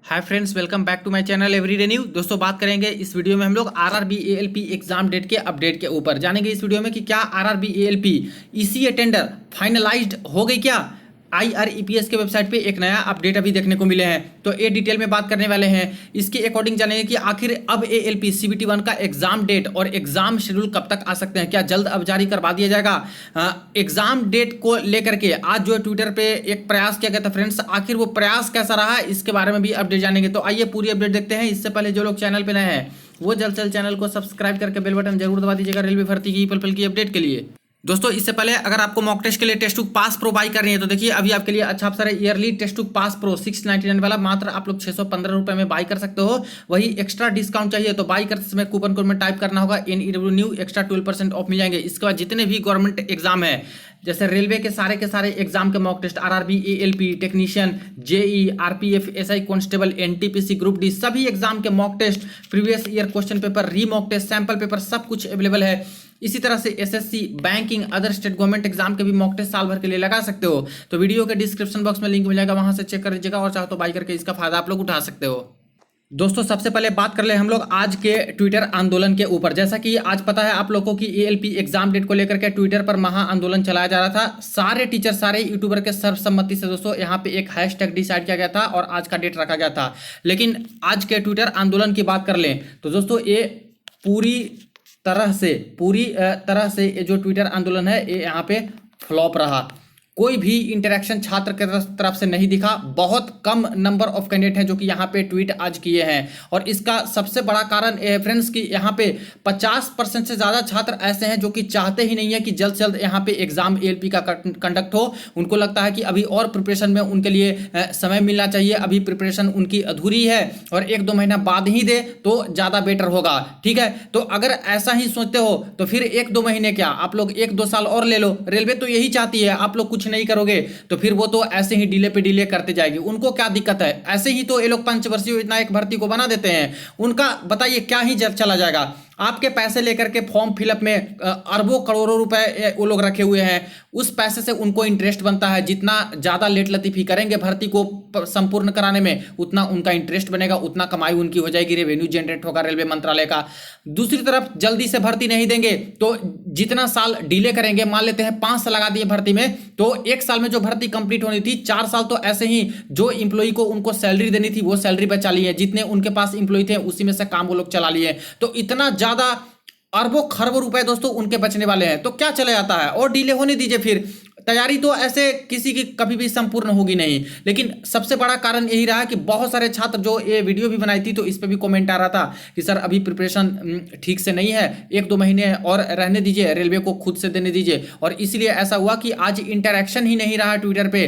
Hi friends, welcome back to my channel everyday new. दोस्तों, बात करेंगे इस वीडियो में हम लोग आरआरबी एएलपी एग्जाम डेट के अपडेट के ऊपर। जानेंगे इस वीडियो में कि क्या RRB ALP ECA tender finalised हो गई क्या। आईआरईपीएस के वेबसाइट पे एक नया अपडेट अभी देखने को मिले हैं, तो ये डिटेल में बात करने वाले हैं। इसके अकॉर्डिंग जानेंगे कि आखिर अब एएलपी सीबीटी 1 का एग्जाम डेट और एग्जाम शेड्यूल कब तक आ सकते हैं। क्या जल्द अब जारी करवा दिया जाएगा। एग्जाम डेट को लेकर के आज जो ट्विटर पे एक प्रयास किया गया था फ्रेंड्स, आखिर वो प्रयास कैसा रहा, इसके बारे में भी अपडेट जानेंगे। तो आइए पूरी अपडेट देखते हैं। इससे पहले जो लोग चैनल पे नए हैं वो जल्द से जल्द चैनल को सब्सक्राइब करके बेल बटन जरूर दबा दीजिएगा रेलवे भर्ती की पल पल की अपडेट के लिए। दोस्तों, इससे पहले अगर आपको मॉक टेस्ट के लिए Testbook pass pro buy करनी है तो देखिए अभी आपके लिए अच्छा अवसर है। Yearly test book pass pro 699 वाला मात्र आप लोग 615 रुपए में बाई कर सकते हो। वही एक्स्ट्रा डिस्काउंट चाहिए तो बाई करते समय कूपन कोड में टाइप करना होगा NEW न्यू, एक्स्ट्रा 12% ऑफ मिल जाएंगे। इसके बाद जितने भी गवर्नमेंट एग्जाम है, जैसे रेलवे के सारे एग्जाम के mock test, RRB ALP technician, JE, RPF, SI constable, NTPC, group D, सभी एग्जाम के mock test, previous year question paper, re mock test, sample paper, सब कुछ अवेलेबल है। इसी तरह से SSC, banking, other state government exam के भी मॉक टेस्ट साल भर के लिए लगा सकते हो। तो वीडियो के डिस्क्रिप्शन बॉक्स में लिंक मिल जाएगा, वहां से चेक कर लीजिएगा और चाहो तो बाई करके इसका फायदा आप लोग उठा सकते हो। दोस्तों, सबसे पहले बात कर ले हम लोग आज के ट्विटर आंदोलन के ऊपर। जैसा कि आज पता है आप लोगों की एएलपी एग्जाम डेट को लेकर के ट्विटर पर महा आंदोलन चलाया जा रहा था। सारे टीचर, सारे यूट्यूबर के सर्वसम्मति से दोस्तों यहाँ पे एक हैशटैग डिसाइड किया गया था और आज का डेट रखा गया था। लेकिन आज के ट्विटर आंदोलन की बात कर लें तो दोस्तों ये पूरी तरह से ये जो ट्विटर आंदोलन है ये यहाँ पे फ्लॉप रहा। कोई भी इंटरेक्शन छात्र के तरफ से नहीं दिखा। बहुत कम नंबर ऑफ कैंडिडेट हैं जो कि यहाँ पे ट्वीट आज किए हैं। और इसका सबसे बड़ा कारण फ्रेंड्स कि यहाँ पे 50% से ज़्यादा छात्र ऐसे हैं जो कि चाहते ही नहीं है कि जल्द से जल्द यहाँ पे एग्जाम एएलपी का कंडक्ट हो। उनको लगता है कि अभी और प्रिपरेशन में उनके लिए समय मिलना चाहिए, अभी प्रिपरेशन उनकी अधूरी है और 1-2 महीना बाद ही दे तो ज़्यादा बेटर होगा। ठीक है, तो अगर ऐसा ही सोचते हो तो फिर 1-2 महीने क्या, आप लोग 1-2 साल और ले लो। रेलवे तो यही चाहती है, आप लोग कुछ नहीं करोगे तो फिर वो तो ऐसे ही डिले पे डिले करते जाएगी। उनको क्या दिक्कत है, ऐसे ही तो ये लोग पंचवर्षीय योजना एक भर्ती को बना देते हैं। उनका बताइए क्या ही चला जाएगा। आपके पैसे लेकर के फॉर्म फिलअप में अरबों करोड़ों रुपए वो लोग रखे हुए हैं। उस पैसे से उनको इंटरेस्ट बनता है। जितना ज़्यादा लेट लतीफ़ी करेंगे भर्ती को संपूर्ण कराने में, उतना उनका इंटरेस्ट बनेगा, उतना कमाई उनकी हो जाएगी, रेवेन्यू जनरेट होगा रेलवे मंत्रालय का। दूसरी तरफ जल्दी से भर्ती नहीं देंगे तो जितना साल डिले करेंगे, मान लेते हैं 5 साल लगा दिए भर्ती में, तो 1 साल में जो भर्ती कंप्लीट होनी थी 4 साल तो ऐसे ही जो इंप्लॉई को उनको सैलरी देनी थी वो सैलरी बचा ली है। जितने उनके पास इंप्लॉई थे उसी में से काम वो लोग चला लिए। तो इतना ज्यादा अरबों खरबों रुपए दोस्तों उनके बचने वाले हैं। तो क्या चला जाता है, और डिले होने दीजिए। फिर तैयारी तो ऐसे किसी की कभी भी संपूर्ण होगी नहीं। लेकिन सबसे बड़ा कारण यही रहा कि बहुत सारे छात्र जो ये वीडियो भी बनाई थी तो इस पे भी कमेंट आ रहा था कि सर अभी प्रिपरेशन ठीक से नहीं है, 1-2 महीने और रहने दीजिए, रेलवे को खुद से देने दीजिए। और इसलिए ऐसा हुआ कि आज इंटरेक्शन ही नहीं रहा ट्विटर पे।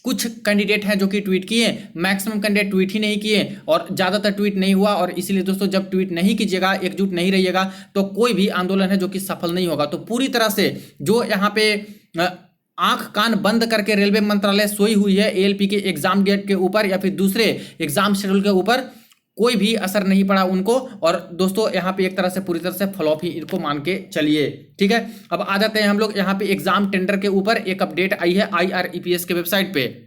कुछ कैंडिडेट हैं जो कि ट्वीट किए, मैक्सिमम कैंडिडेट ट्वीट ही नहीं किए और ज़्यादातर ट्वीट नहीं हुआ। और इसीलिए दोस्तों जब ट्वीट नहीं कीजिएगा, एकजुट नहीं रहिएगा तो कोई भी आंदोलन है जो कि सफल नहीं होगा। तो पूरी तरह से जो यहाँ पे आंख कान बंद करके रेलवे मंत्रालय सोई हुई है एएलपी के एग्जाम डेट के ऊपर या फिर दूसरे एग्जाम शेड्यूल के ऊपर, कोई भी असर नहीं पड़ा उनको। और दोस्तों यहाँ पे एक तरह से पूरी तरह से फ्लॉप ही इनको मान के चलिए। ठीक है, अब आ जाते हैं हम लोग यहाँ पे एग्जाम टेंडर के ऊपर। एक अपडेट आई है आईआरईपीएस के वेबसाइट पे।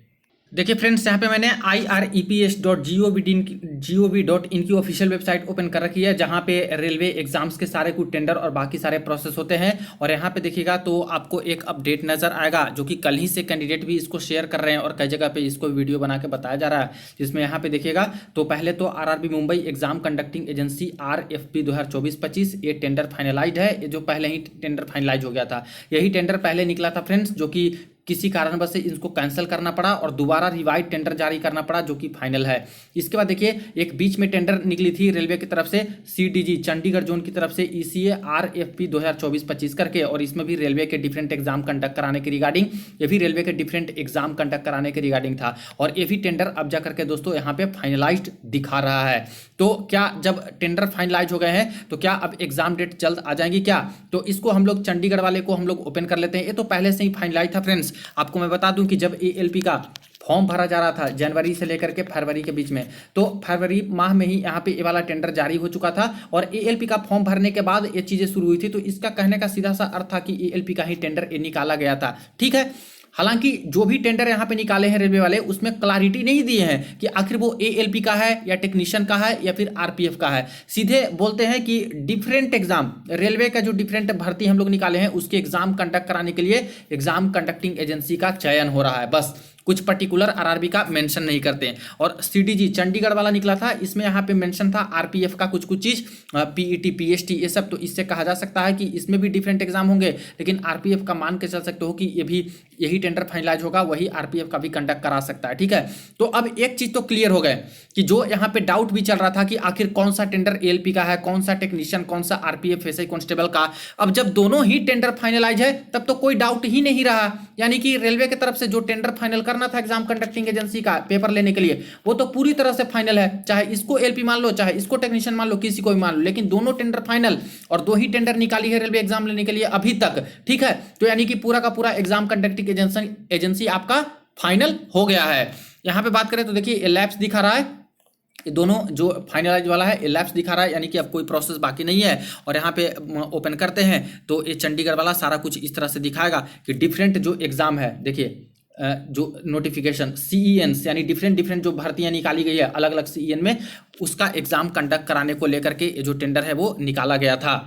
देखिए फ्रेंड्स, यहाँ पे मैंने irEPS.gov.in की ऑफिशियल वेबसाइट ओपन कर रखी है, जहाँ पे रेलवे एग्जाम्स के सारे कुछ टेंडर और बाकी सारे प्रोसेस होते हैं। और यहाँ पे देखिएगा तो आपको एक अपडेट नजर आएगा जो कि कल ही से कैंडिडेट भी इसको शेयर कर रहे हैं और कई जगह पे इसको वीडियो बना के बताया जा रहा है। जिसमें यहाँ पे देखिएगा तो पहले तो RRB Mumbai exam conducting agency RFP 2024-25 ये टेंडर फाइनलाइज है। ये जो पहले ही टेंडर फाइनलाइज हो गया था, यही टेंडर पहले निकला था फ्रेंड्स, जो कि किसी कारणवश से इसको कैंसिल करना पड़ा और दोबारा रिवाइड टेंडर जारी करना पड़ा जो कि फाइनल है। इसके बाद देखिए एक बीच में टेंडर निकली थी रेलवे की तरफ से, CDG चंडीगढ़ जोन की तरफ से ECA RFP 2024-25 करके, और इसमें भी रेलवे के डिफरेंट एग्जाम कंडक्ट कराने के रिगार्डिंग, ये भी रेलवे के डिफरेंट एग्जाम कंडक्ट कराने के रिगार्डिंग था। और ये भी टेंडर अब जा करके दोस्तों यहाँ पे फाइनलाइज्ड दिखा रहा है। तो क्या जब टेंडर फाइनलाइज हो गए हैं तो क्या अब एग्जाम डेट जल्द आ जाएंगी क्या? तो इसको हम लोग चंडीगढ़ वाले को हम लोग ओपन कर लेते हैं। ये तो पहले से ही फाइनलाइज था फ्रेंड्स। आपको मैं बता दूं कि जब एएलपी का फॉर्म भरा जा रहा था जनवरी से लेकर के फरवरी के बीच में, तो फरवरी माह में ही यहाँ पे ये वाला टेंडर जारी हो चुका था और एएलपी का फॉर्म भरने के बाद ये चीजें शुरू हुई थी। तो इसका कहने का सीधा सा अर्थ था कि एएलपी का ही टेंडर निकाला गया था। ठीक है, हालांकि जो भी टेंडर यहाँ पे निकाले हैं रेलवे वाले उसमें क्लैरिटी नहीं दिए हैं कि आखिर वो एएलपी का है या टेक्नीशियन का है या फिर आरपीएफ का है। सीधे बोलते हैं कि डिफरेंट एग्जाम, रेलवे का जो डिफरेंट भर्ती हम लोग निकाले हैं उसके एग्जाम कंडक्ट कराने के लिए एग्जाम कंडक्टिंग एजेंसी का चयन हो रहा है, बस कुछ पर्टिकुलर आरआरबी का मेंशन नहीं करते हैं। और सीडीजी चंडीगढ़ वाला निकला था, इसमें यहाँ पे मेंशन था आरपीएफ का कुछ कुछ चीज, पीईटी पीएसटी ये सब, तो इससे कहा जा सकता है कि इसमें भी डिफरेंट एग्जाम होंगे, लेकिन आरपीएफ का मान के चल सकते हो कि ये भी यही टेंडर फाइनलाइज होगा, वही आरपीएफ का भी कंडक्ट करा सकता है। ठीक है, तो अब एक चीज तो क्लियर हो गए कि जो यहाँ पे डाउट भी चल रहा था कि आखिर कौन सा टेंडर एएलपी का है, कौन सा टेक्नीशियन, कौन सा आरपीएफ एसआई कांस्टेबल का, अब जब दोनों ही टेंडर फाइनलाइज है तब तो कोई डाउट ही नहीं रहा। यानी कि रेलवे की तरफ से जो टेंडर फाइनल करना था एग्जाम कंडक्टिंग एजेंसी का पेपर लेने के लिए वो तो पूरी तरह से फाइनल है, चाहे इसको एलपी मान लो, चाहे इसको टेक्नीशियन मान लो, किसी को भी मान लो, लेकिन दोनों टेंडर फाइनल और दो ही टेंडर निकाली है रेलवे एग्जाम लेने के लिए अभी तक। ठीक है, तो यानी कि पूरा का पूरा एग्जाम कंडक्टिंग एजेंसी आपका फाइनल हो गया है। यहां पे बात करें तो देखिए लैब्स दिखा रहा है, ये दोनों जो फाइनलाइज वाला है लैब्स दिखा रहा है, यानी कि अब कोई प्रोसेस बाकी नहीं है। और यहाँ पे ओपन करते हैं तो ये चंडीगढ़ वाला सारा कुछ इस तरह से दिखाएगा कि डिफरेंट जो एग्जाम है, देखिए जो नोटिफिकेशन सीईएन यानी डिफरेंट जो भर्तियां निकाली गई है अलग अलग सीईएन में, उसका एग्जाम कंडक्ट कराने को लेकर के ये जो टेंडर है वो निकाला गया था।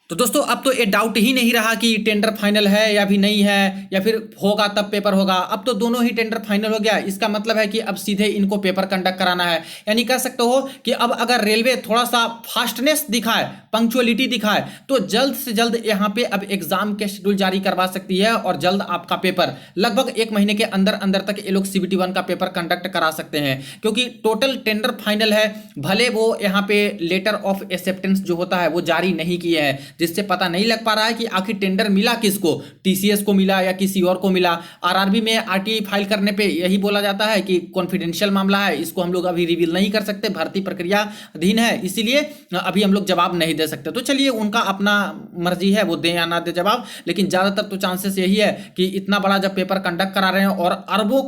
तो दोस्तों अब तो ये डाउट ही नहीं रहा कि टेंडर फाइनल है या भी नहीं है, या फिर होगा तब पेपर होगा। अब तो दोनों ही टेंडर फाइनल हो गया, इसका मतलब है कि अब सीधे इनको पेपर कंडक्ट कराना है। यानी कह सकते हो कि अब अगर रेलवे थोड़ा सा फास्टनेस दिखाए, पंक्चुअलिटी दिखाए, तो जल्द से जल्द यहाँ पे अब एग्जाम के शेड्यूल जारी करवा सकती है और जल्द आपका पेपर लगभग 1 महीने के अंदर अंदर तक ये लोग CBT 1 का पेपर कंडक्ट करा सकते हैं, क्योंकि टोटल टेंडर फाइनल है। भले वो यहाँ पे लेटर ऑफ एक्सेप्टेंस जो होता है वो जारी नहीं किए हैं, जिससे पता नहीं लग पा रहा है कि आखिर टेंडर मिला किसको, टीसीएस को मिला या किसी और को मिला। आरआरबी में आरटीआई फाइल करने पे यही बोला जाता है कि कॉन्फिडेंशियल मामला है, इसको हम लोग अभी रिवील नहीं कर सकते, भर्ती प्रक्रिया अधीन है, इसीलिए अभी हम लोग जवाब नहीं दे सकते। तो चलिए उनका अपना मर्जी है, वो दें या ना दे जवाब, लेकिन ज्यादातर तो चांसेस यही है कि इतना बड़ा जब पेपर कंडक्ट करा रहे हैं और अरबों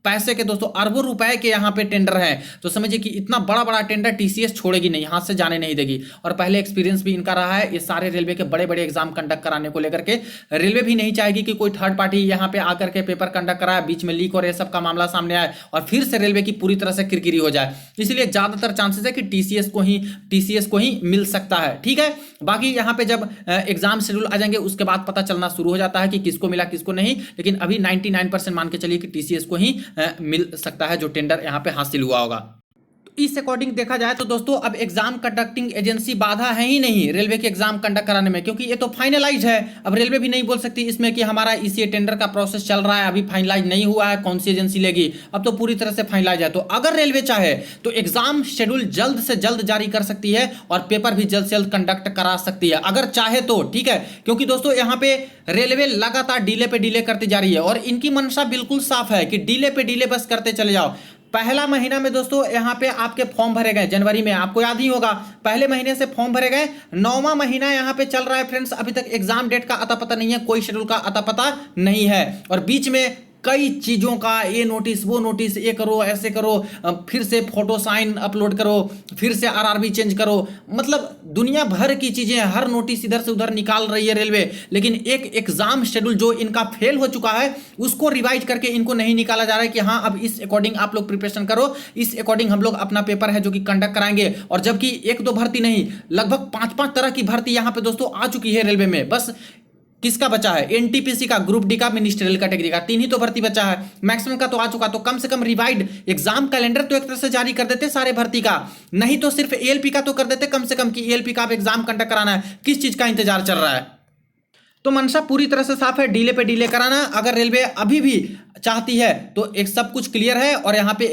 पैसे के, दोस्तों अरबों रुपए के यहाँ पे टेंडर है, तो समझिए कि इतना बड़ा बड़ा टेंडर टीसीएस छोड़ेगी नहीं, हाथ से जाने नहीं देगी। और पहले एक्सपीरियंस भी इनका रहा है, ये सारे रेलवे के बड़े बड़े एग्जाम कंडक्ट कराने को लेकर के रेलवे भी नहीं चाहेगी कि कोई थर्ड पार्टी यहाँ पे आकर के पेपर कंडक्ट कराए, बीच में लीक और ये सब का मामला सामने आए और फिर से रेलवे की पूरी तरह से किरकिरी हो जाए। इसलिए ज्यादातर चांसेस है कि टीसीएस को ही मिल सकता है। ठीक है, बाकी यहाँ पे जब एग्जाम शेड्यूल आ जाएंगे उसके बाद पता चलना शुरू हो जाता है कि किसको मिला किसको नहीं, लेकिन अभी 99% मान के चलिए कि टीसीएस को ही मिल सकता है जो टेंडर यहाँ पे हासिल हुआ होगा। इस अकॉर्डिंग देखा जाए तो दोस्तों अब एग्जाम कंडक्टिंग एजेंसी बाधा है ही नहीं रेलवे के एग्जाम कंडक्ट कराने में, क्योंकि ये तो फाइनलाइज है। अब रेलवे भी नहीं बोल सकती इसमें कि हमारा इसी टेंडर का प्रोसेस चल रहा है, अभी फाइनलाइज नहीं हुआ है, कौन सी एजेंसी लेगी, अब तो पूरी तरह से फाइनलाइज है। तो अगर रेलवे चाहे तो एग्जाम शेड्यूल जल्द से जल्द जारी कर सकती है और पेपर भी जल्द से जल्द कंडक्ट करा सकती है, अगर चाहे तो। ठीक है, क्योंकि दोस्तों यहाँ पे रेलवे लगातार डीले पे डीले करती जा रही है और इनकी मंशा बिल्कुल साफ है कि डीले पे डीले बस करते चले जाओ। पहला महीना में दोस्तों यहाँ पे आपके फॉर्म भरे गए जनवरी में, आपको याद ही होगा, पहले महीने से फॉर्म भरे गए, 9वां महीना यहाँ पे चल रहा है फ्रेंड्स, अभी तक एग्जाम डेट का अता पता नहीं है, कोई शेड्यूल का अता पता नहीं है। और बीच में कई चीजों का ये नोटिस वो नोटिस, ये करो ऐसे करो, फिर से फोटो साइन अपलोड करो, फिर से आरआरबी चेंज करो, मतलब दुनिया भर की चीजें, हर नोटिस इधर से उधर निकाल रही है रेलवे। लेकिन एक एग्जाम शेड्यूल जो इनका फेल हो चुका है उसको रिवाइज करके इनको नहीं निकाला जा रहा है कि हाँ अब इस अकॉर्डिंग आप लोग प्रिपरेशन करो, इस अकॉर्डिंग हम लोग अपना पेपर है जो कि कंडक्ट कराएंगे। और जबकि 1-2 भर्ती नहीं, लगभग 5-5 तरह की भर्ती यहाँ पे दोस्तों आ चुकी है रेलवे में। बस किसका बचा है, एनटीपीसी का, ग्रुप डी का, मिनिस्ट्रियल कैटेगरी का, 3 ही तो भर्ती बचा है, मैक्सिमम का तो आ चुका। तो कम से कम रिवाइड एग्जाम कैलेंडर तो एक तरह से जारी कर देते सारे भर्ती का, नहीं तो सिर्फ एएलपी का तो कर देते कम से कम कि एएलपी का आप एग्जाम कंडक्ट कराना है, किस चीज का इंतजार चल रहा है। तो मंशा पूरी तरह से साफ है, डीले पे डीले कराना। अगर रेलवे अभी भी चाहती है तो एक सब कुछ क्लियर है और यहाँ पे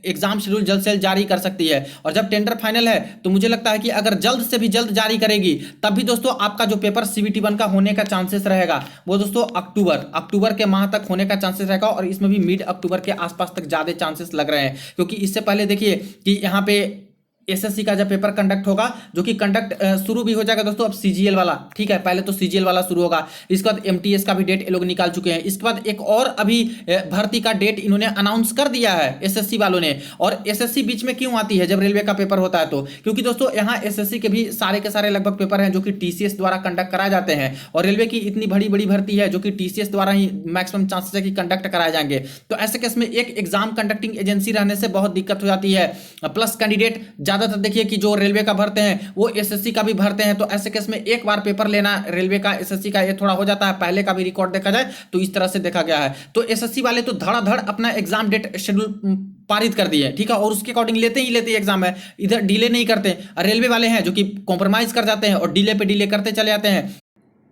एग्जाम शेड्यूल जल्द से जल्द जारी कर सकती है। और जब टेंडर फाइनल है तो मुझे लगता है कि अगर जल्द से भी जल्द जारी करेगी तब भी दोस्तों आपका जो पेपर CBT 1 का होने का चांसेस रहेगा वो दोस्तों अक्टूबर के माह तक होने का चांसेस रहेगा। और इसमें भी मिड अक्टूबर के आसपास तक ज्यादा चांसेस लग रहे हैं, क्योंकि इससे पहले देखिए कि यहाँ पे एसएससी का जब पेपर कंडक्ट होगा, जो कि कंडक्ट शुरू भी हो जाएगा दोस्तों अब सीजीएल वाला, ठीक है। पहले तो सीजीएल वाला शुरू होगा, इसके बाद एमटीएस का भी डेट ये लोग निकाल चुके हैं। इसके बाद एक और अभी भर्ती का डेट इन्होंने अनाउंस कर दिया है एसएससी वालों ने। और एसएससी बीच में क्यों आती है जब रेलवे का पेपर होता है तो? क्योंकि दोस्तों यहाँ एसएससी के भी सारे के सारे लगभग पेपर हैं जो कि टीसीएस द्वारा कंडक्ट कराए जाते हैं, और रेलवे की इतनी बड़ी बड़ी भर्ती है जो कि टीसीएस द्वारा ही मैक्सिमम चांसेस है कि कंडक्ट कराए जाएंगे। तो ऐसे केस में एक एग्जाम कंडक्टिंग एजेंसी रहने से बहुत दिक्कत हो जाती है। प्लस कैंडिडेट ज्यादातर देखिए कि जो रेलवे का भरते हैं वो एसएससी का भी भरते हैं, तो ऐसे केस में एक बार पेपर लेना रेलवे का एसएससी का ये थोड़ा हो जाता है। पहले का भी रिकॉर्ड देखा जाए तो इस तरह से देखा गया है। तो एसएससी वाले तो धड़ाधड़ अपना एग्जाम डेट शेड्यूल पारित कर दिए, ठीक है, और उसके अकॉर्डिंग लेते ही लेते एग्जाम है, इधर डिले नहीं करते। रेलवे वाले हैं जो कि कॉम्प्रोमाइज कर जाते हैं और डिले पे डिले करते चले जाते हैं।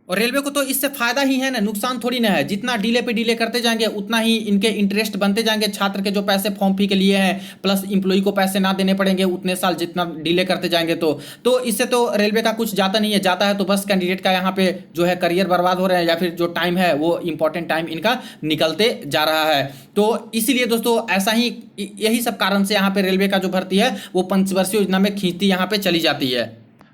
और रेलवे को तो इससे फायदा ही है ना, नुकसान थोड़ी ना है। जितना डिले पे डिले करते जाएंगे उतना ही इनके इंटरेस्ट बनते जाएंगे, छात्र के जो पैसे फॉर्म फी के लिए हैं, प्लस इंप्लॉई को पैसे ना देने पड़ेंगे उतने साल जितना डिले करते जाएंगे। तो इससे तो रेलवे का कुछ जाता नहीं है, जाता है तो बस कैंडिडेट का यहाँ पे जो है करियर बर्बाद हो रहे हैं, या फिर जो टाइम है वो इंपॉर्टेंट टाइम इनका निकलते जा रहा है। तो इसीलिए दोस्तों ऐसा ही, यही सब कारण से यहाँ पे रेलवे का जो भर्ती है वो पंचवर्षीय योजना में खींचती यहाँ पे चली जाती है।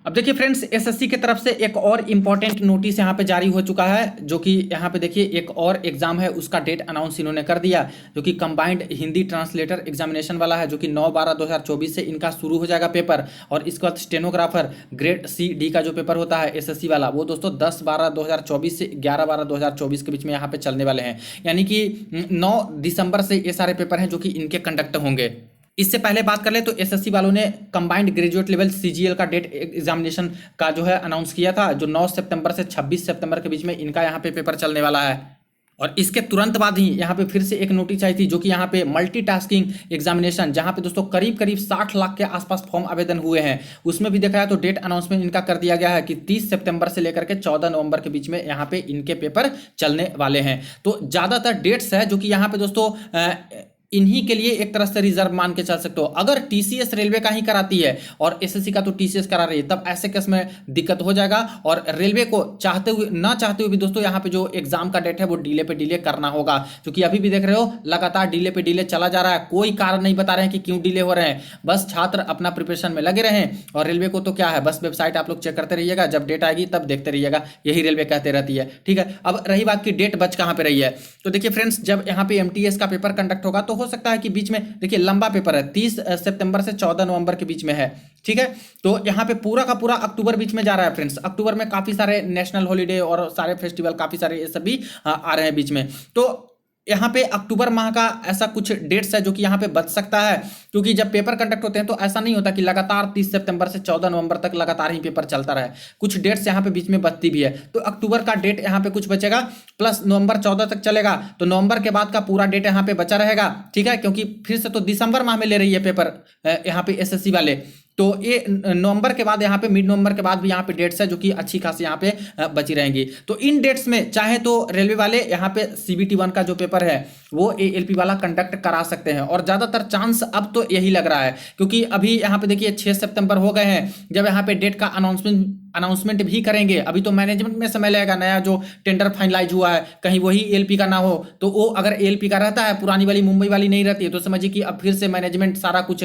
अब देखिए फ्रेंड्स, एसएससी की तरफ से एक और इंपॉर्टेंट नोटिस यहाँ पे जारी हो चुका है, जो कि यहाँ पे देखिए एक और एग्जाम है उसका डेट अनाउंस इन्होंने कर दिया, जो कि कंबाइंड हिंदी ट्रांसलेटर एग्जामिनेशन वाला है, जो कि 9/12/2024 से इनका शुरू हो जाएगा पेपर। और इसके बाद स्टेनोग्राफर ग्रेड सी-डी का जो पेपर होता है एसएससी वाला, वो दोस्तों 10/12/2024 से 11/12/2024 के बीच में यहाँ पे चलने वाले हैं। यानी कि 9 दिसंबर से ये सारे पेपर हैं जो कि इनके कंडक्ट होंगे। इससे पहले बात कर ले तो एसएससी वालों ने कंबाइंड ग्रेजुएट लेवल सीजीएल का डेट एग्जामिनेशन का जो है अनाउंस किया था, जो 9 सितंबर से 26 सितंबर के बीच में इनका यहाँ पे पेपर चलने वाला है। और इसके तुरंत बाद ही यहाँ पे फिर से एक नोटिस आई थी, जो कि यहाँ पे मल्टीटास्किंग एग्जामिनेशन, जहाँ पे दोस्तों करीब करीब 60 लाख के आसपास फॉर्म आवेदन हुए हैं, उसमें भी देखा जाए तो डेट अनाउंसमेंट इनका कर दिया गया है कि 30 सितंबर से लेकर के 14 नवंबर के बीच में यहाँ पे इनके पेपर चलने वाले हैं। तो ज़्यादातर डेट्स है जो कि यहाँ पे दोस्तों इन्हीं के लिए एक तरह से रिजर्व मान के चल सकते हो। अगर टीसीएस रेलवे का ही कराती है और एसएससी का तो टीसीएस करा रही है, तब ऐसे केस में दिक्कत हो जाएगा, और रेलवे को चाहते हुए ना चाहते हुए भी दोस्तों यहाँ पे जो एग्जाम का डेट है वो डिले पे डिले करना होगा। क्योंकि अभी भी देख रहे हो लगातार डिले पे डिले चला जा रहा है, कोई कारण नहीं बता रहे हैं कि क्यों डिले हो रहे हैं, बस छात्र अपना प्रिपरेशन में लगे रहें। और रेलवे को तो क्या है, बस वेबसाइट आप लोग चेक करते रहिएगा, जब डेट आएगी तब देखते रहिएगा, यही रेलवे कहते रहती है, ठीक है। अब रही बात की डेट बच कहाँ पे रही है, तो देखिए फ्रेंड्स, जब यहाँ पे एमटीएस का पेपर कंडक्ट होगा तो हो सकता है कि बीच में देखिए लंबा पेपर है, 30 सितंबर से 14 नवंबर के बीच में है, ठीक है। तो यहाँ पे पूरा का पूरा अक्टूबर बीच में जा रहा है फ्रेंड्स। अक्टूबर में काफी सारे नेशनल हॉलीडे और सारे फेस्टिवल काफी सारे ये सब भी आ रहे हैं बीच में। तो यहाँ पे अक्टूबर माह का ऐसा कुछ डेट्स है जो कि यहाँ पे बच सकता है, क्योंकि जब पेपर कंडक्ट होते हैं तो ऐसा नहीं होता कि लगातार 30 सितंबर से 14 नवंबर तक लगातार ही पेपर चलता रहे, कुछ डेट्स यहाँ पे बीच में बचती भी है। तो अक्टूबर का डेट यहाँ पे कुछ बचेगा, प्लस नवंबर 14 तक चलेगा, तो नवंबर के बाद का पूरा डेट यहाँ पे बचा रहेगा, ठीक है। क्योंकि फिर से तो दिसंबर माह में ले रही है पेपर यहाँ पे एसएससी वाले, तो ये नवंबर के बाद यहाँ पे मिड नवंबर के बाद भी यहाँ पे डेट्स है जो कि अच्छी खासी यहाँ पे बची रहेंगी। तो इन डेट्स में चाहे तो रेलवे वाले यहाँ पे सीबीटी 1 का जो पेपर है वो एएलपी वाला कंडक्ट करा सकते हैं, और ज़्यादातर चांस अब तो यही लग रहा है, क्योंकि अभी यहाँ पे देखिए 6 सितंबर हो गए हैं, जब यहाँ पे डेट का अनाउंसमेंट भी करेंगे। अभी तो मैनेजमेंट में समय लगेगा, नया जो टेंडर फाइनलाइज हुआ है कहीं वही एएलपी का ना हो, तो वो अगर एएलपी का रहता है, पुरानी वाली मुंबई वाली नहीं रहती है, तो समझिए कि अब फिर से मैनेजमेंट सारा कुछ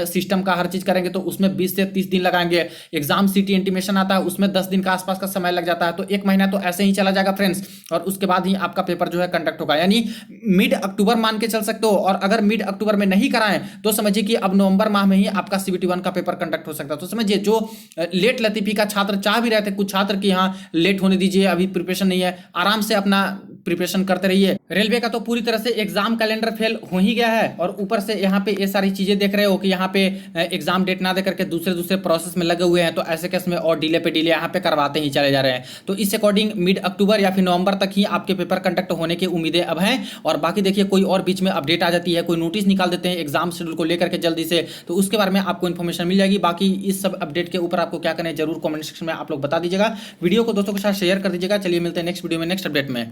सिस्टम का हर चीज करेंगे, तो उसमें 20 से 30 दिन लगाएंगे। एग्जाम सिटी इंटीमेशन आता है उसमें 10 दिन का आसपास का समय लग जाता है, तो 1 महीना तो ऐसे ही चला जाएगा फ्रेंड्स, और उसके बाद ही आपका पेपर जो है कंडक्ट होगा। यानी मिड अक्टूबर मान के चल सकते हो, और अगर मिड अक्टूबर में नहीं कराएं तो समझिए कि अब नवंबर माह में ही आपका सीबीटी 1 का पेपर कंडक्ट हो सकता है। तो समझिए जो लेट लतीफी का छात्र चाह भी रहते, कुछ छात्र की यहाँ लेट होने दीजिए, अभी प्रिपरेशन नहीं है, आराम से अपना प्रिपरेशन करते रहिए। रेलवे का तो पूरी तरह से एग्जाम कैलेंडर फेल हो ही गया है, और ऊपर से यहाँ पे ये सारी चीजें देख रहे हो कि यहाँ पे एग्जाम डेट ना दे करके दूसरे प्रोसेस में लगे हुए हैं, तो ऐसे केस में और डिले पे डिले यहाँ पे करवाते ही चले जा रहे हैं। तो इस अकॉर्डिंग मिड अक्टूबर या फिर नवंबर तक ही आपके पेपर कंडक्ट होने की उम्मीदें अब हैं। और बाकी देखिए कोई और बीच में अपडेट आ जाती है, कोई नोटिस निकाल देते हैं एग्जाम शेड्यूल को लेकर के जल्दी से, तो उसके बारे में आपको इन्फॉर्मेशन मिल जाएगी। बाकी इस सब अपडेट के ऊपर आपको क्या करना है जरूर कमेंट सेक्शन में आप लोग बता दीजिएगा। वीडियो को दोस्तों के साथ शेयर कर दीजिएगा। चलिए मिलते हैं नेक्स्ट वीडियो में नेक्स्ट अपडेट में।